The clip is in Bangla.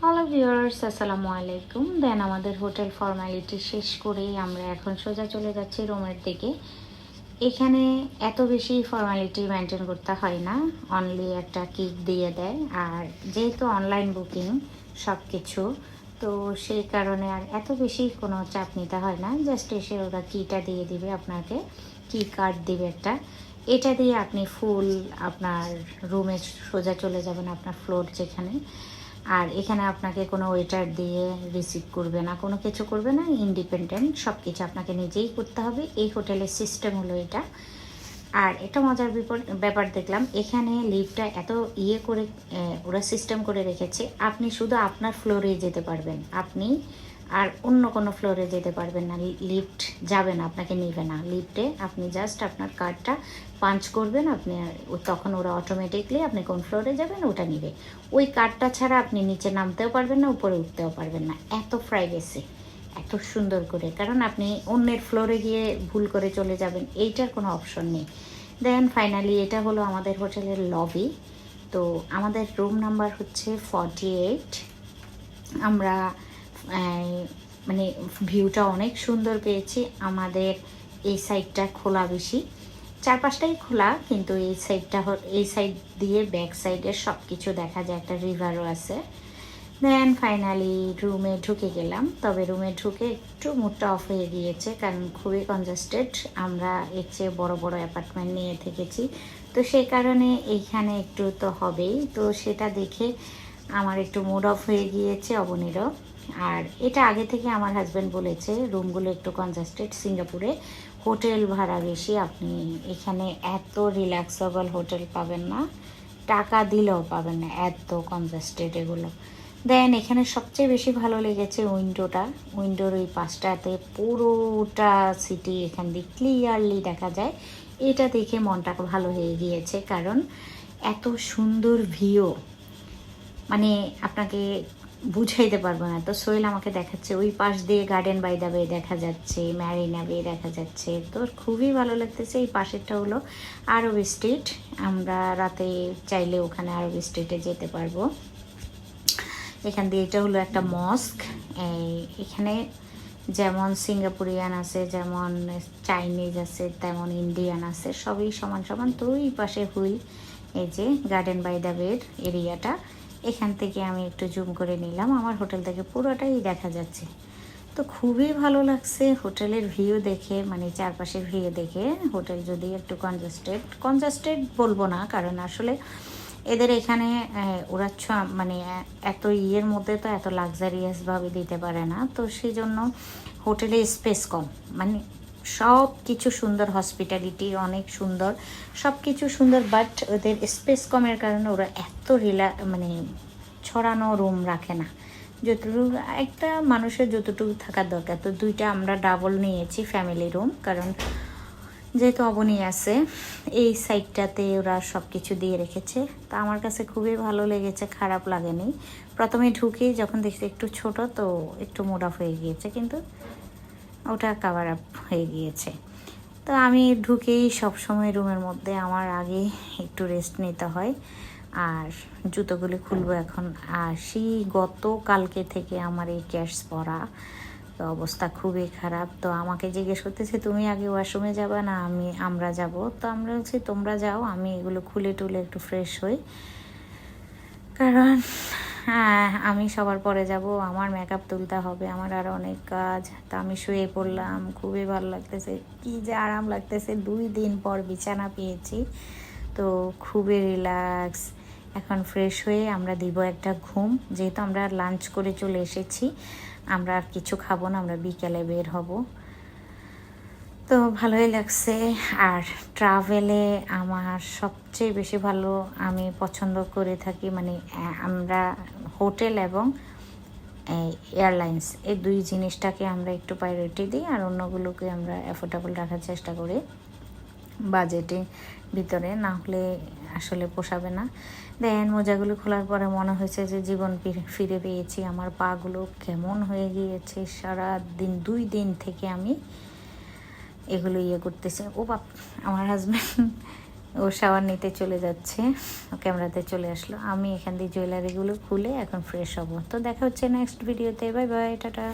হ্যালো ভিউয়ার্স, আসসালামু আলাইকুম। দেন আমাদের হোটেল ফর্মালিটি শেষ করেই আমরা এখন সোজা চলে যাচ্ছি রুমের দিকে। এখানে এত বেশি ফর্মালিটি মেনটেন করতে হয় না, অনলি একটা কিক দিয়ে দেয়। আর যেহেতু অনলাইন বুকিং সব কিছু, তো সেই কারণে আর এত বেশি কোনো চাপ নিতে হয় না। জাস্ট এসে ওরা কিটা দিয়ে দিবে আপনাকে, কি কার্ড দিবে একটা, এটা দিয়ে আপনি ফুল আপনার রুমে সোজা চলে যাবেন, আপনার ফ্লোর যেখানে। আর এখানে আপনাকে কোনো ওয়েটার দিয়ে রিসিভ করবে না, কোনো কিছু করবে না, ইন্ডিপেন্ডেন্ট, সব কিছু আপনাকে নিজেই করতে হবে। এই হোটেলের সিস্টেম হলো এটা। আর একটা মজার ব্যাপার দেখলাম, এখানে লিফটটা এত করে ওরা সিস্টেম করে রেখেছে, আপনি শুধু আপনার ফ্লোরে যেতে পারবেন, আপনি আর অন্য কোনো ফ্লোরে যেতে পারবেন না। লিফট যাবে না, আপনাকে নেবে না লিফটে। আপনি জাস্ট আপনার কার্ডটা পাঞ্চ করবেন, আপনি তখন ওরা অটোমেটিকলি আপনি কোন ফ্লোরে যাবেন ওটা নেবে। ওই কার্ডটা ছাড়া আপনি নিচে নামতেও পারবেন না, উপরে উঠতেও পারবেন না। এত প্রাইভেসি, এত সুন্দর করে, কারণ আপনি অন্যের ফ্লোরে গিয়ে ভুল করে চলে যাবেন, এইটার কোনো অপশন নেই। দেন ফাইনালি এটা হলো আমাদের হোটেলের লবি। তো আমাদের রুম নাম্বার হচ্ছে 48। আমরা মানে ভিউটা অনেক সুন্দর পেয়েছি। আমাদের এই সাইডটা খোলা বেশি, চারপাশটাই খোলা, কিন্তু এই সাইড দিয়ে ব্যাক সাইডের সব কিছু দেখা যায়, একটা রিভারও আছে। দেন ফাইনালি রুমে ঢুকে গেলাম। তবে রুমে ঢুকে একটু মুডটা অফ হয়ে গিয়েছে, কারণ খুবই কনজাস্টেড। আমরা এর চেয়ে বড় বড় অ্যাপার্টমেন্ট নিয়ে থেকেছি, তো সেই কারণে এইখানে একটু তো হবেই। তো সেটা দেখে আমার একটু মুড অফ হয়ে গিয়েছে, অবনীরও। আর এটা আগে থেকে আমার হাজব্যান্ড বলেছে, রুমগুলো একটু কনজাস্টেড, সিঙ্গাপুরে হোটেল ভাড়া বেশি, আপনি এখানে এত রিল্যাক্সেবল হোটেল পাবেন না, টাকা দিলেও পাবেন না, এত কনজাস্টেড এগুলো। দেন এখানে সবচেয়ে বেশি ভালো লেগেছে উইন্ডোটা। উইন্ডোর ওই পাশটাতে পুরোটা সিটি এখান দিয়ে ক্লিয়ারলি দেখা যায়। এটা দেখে মনটা ভালো হয়ে গিয়েছে, কারণ এত সুন্দর ভিউ, মানে আপনাকে বুঝাইতে পারবো না। তো সোহেল আমাকে দেখাচ্ছে ওই পাশ দিয়ে গার্ডেন বাই দ্য বে দেখা যাচ্ছে, ম্যারিনা বে দেখা যাচ্ছে, তো খুবই ভালো লাগতেছে। এই পাশেরটা হলো আরব স্ট্রিট, আমরা রাতে চাইলে ওখানে আরব স্ট্রিটে যেতে পারবো। এখান দিয়ে এটা হলো একটা মস্ক। এখানে যেমন সিঙ্গাপুরিয়ান আছে, যেমন চাইনিজ আছে, তেমন ইন্ডিয়ান আছে, সবই সমান সমান। তো ওই পাশে হুইল, এই যে গার্ডেন বাই দ্য বের এরিয়াটা, এখান থেকে আমি একটু জুম করে নিলাম, আমার হোটেল থেকে পুরোটাই দেখা যাচ্ছে। তো খুবই ভালো লাগছে হোটেলের ভিউ দেখে, মানে চারপাশের ভিউ দেখে। হোটেল যদি একটু কনজাস্টেড বলবো না, কারণ আসলে এদের এখানে ওরা মানে এত ইয়ের মধ্যে তো এত লাক্সারিয়াসভাবে দিতে পারে না, তো সেই জন্য হোটেলে স্পেস কম, মানে সব কিছু সুন্দর, হসপিটালিটি অনেক সুন্দর, সব কিছু সুন্দর, বাট ওদের স্পেস কমের কারণে ওরা এত মানে ছড়ানো রুম রাখে না। যতটুকু একটা মানুষের যতটুকু থাকার দরকার, তো দুইটা আমরা ডাবল নিয়েছি ফ্যামিলি রুম, কারণ যেহেতু অবনী আছে এই সাইডটাতে ওরা সব কিছু দিয়ে রেখেছে। তা আমার কাছে খুবই ভালো লেগেছে, খারাপ লাগেনি। প্রথমে ঢুকেই যখন দেখছি একটু ছোট, তো একটু মুড অফ হয়ে গিয়েছে, কিন্তু ওটা কাভার আপ হয়ে গিয়েছে। তো আমি ঢুকেই সবসময় রুমের মধ্যে আমার আগে একটু রেস্ট নিতে হয়, আর জুতোগুলি খুলবো এখন। আর সেই কালকে থেকে আমার এই ক্যাশ পরা, তো অবস্থা খুবই খারাপ। তো আমাকে জিজ্ঞেস করতেছে তুমি আগে ওয়াশরুমে যাবা না আমরা যাব? তো আমরা বলছি তোমরা যাও, আমি এগুলো খুলে টুলে একটু ফ্রেশ হই, কারণ আমি সবার পরে যাব, আমার মেকআপ তুলতে হবে, আমার আরও অনেক কাজ। তা আমি শুয়ে পড়লাম, খুবই ভালো লাগতেছে, কি যে আরাম লাগতেছে। 2 দিন পর বিছানা পেয়েছি, তো খুবই রিল্যাক্স। এখন ফ্রেশ হয়ে আমরা দিব একটা ঘুম, যেহেতু আমরা লাঞ্চ করে চলে এসেছি, আমরা আর কিছু খাবো না, আমরা বিকেলে বের হব। তো ভালোই লাগছে। আর ট্রাভেলে আমার সবচেয়ে বেশি ভালো আমি পছন্দ করে থাকি, মানে আমরা হোটেল এবং এয়ারলাইন্স, এই 2 জিনিসটাকে আমরা একটু প্রায়োরিটি দিই, আর অন্যগুলোকে আমরা অ্যাফোর্ডেবল রাখার চেষ্টা করি বাজেটের ভিতরে, না হলে আসলে পোষাবে না। দেন মোজাগুলো খোলার পরে মনে হয়েছে যে জীবন ফিরে পেয়েছি। আমার পাগুলো কেমন হয়ে গিয়েছে, সারা দিন 2 দিন থেকে আমি এগুলো করতেছে। ও বাপ, আমার হাজব্যান্ড ও শাওয়ার নিতে চলে যাচ্ছে, ও ক্যামেরাতে চলে আসলো। আমি এখান দিয়ে জুয়েলারিগুলো খুলে এখন ফ্রেশ হব। তো দেখা হচ্ছে নেক্সট ভিডিওতে। Bye bye, tata.